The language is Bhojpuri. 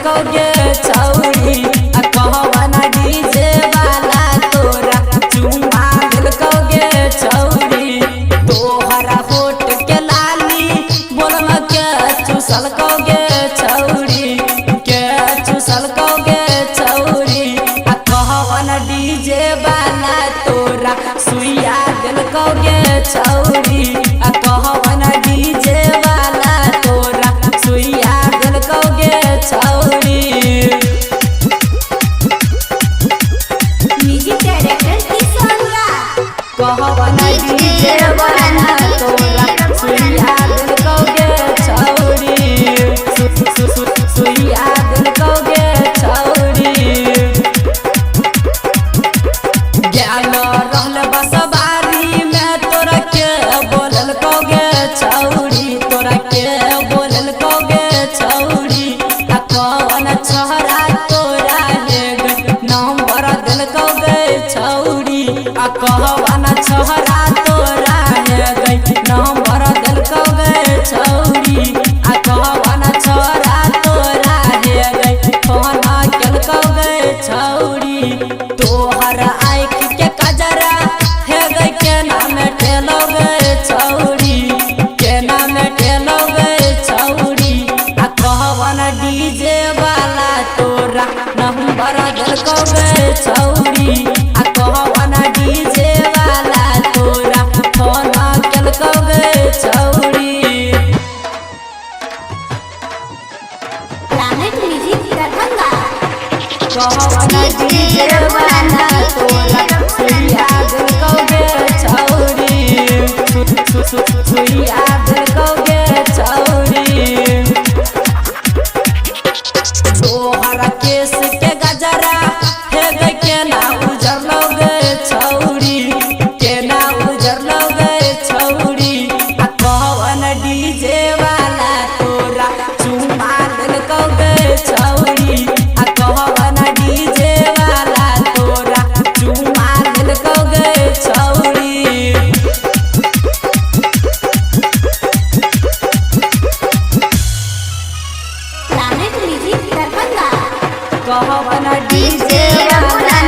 दिलकोगे छौरी कहवाना डीजे वाला तोरा चुमा दिलकोगे छौरी तोहरा होठ के लाली बोलना के चुसलकोगे छौरी के चुसलकोगे छौरी कहवाना डीजे वाला तोरा सुइया दिलकोगे छौरी कहवाना डीजे वाला तोरा सुइया दिलकोगे छौरी म्यूजिक डायरेक्टर किशन राज कहवाना डीजे वाला तोरा सुइया दिलकोगे छौरी सुइया दिलकोगे छौरी ज्ञान रहल बसवारी में तोरा के बोलल कोगे छौरी तोरा के बोलल कोगे छौरी कौन छोरा तोरा ले नंबर दिल कोगे छौरी कहवान छोरा तोरा ले नंबर दिल कोगे छौरी कहवान छोरा तोरा ले फोन केल कोगे छौरी तोहर आँख के कजरा हे गई के नाम ठेलोगे छौरी के नाम ठेलोगे छौरी कहवान डीजे वाला तोरा नंबर दिलकोगे छौरी कहवान डीजे वाला तोरा फोन केलकोगे छौरी प्लैनेट म्यूजिक दरभंगा कहवाना डीजे वाला तोरा सुइया दिलकोगे छौरी सुइया दिलकोगे छौरी तोहरा केस के गजरा हे गई के ना उजर लोगे छौरी के ना उजर लोगे छौरी कहवान डीजे वाला तोरा चुमा दिलकोगे छौरी कहवान डीजे वाला तोरा चुमा दिलकोगे छौरी प्लैनेट म्यूजिक दरभंगा कहवान डीजे वाला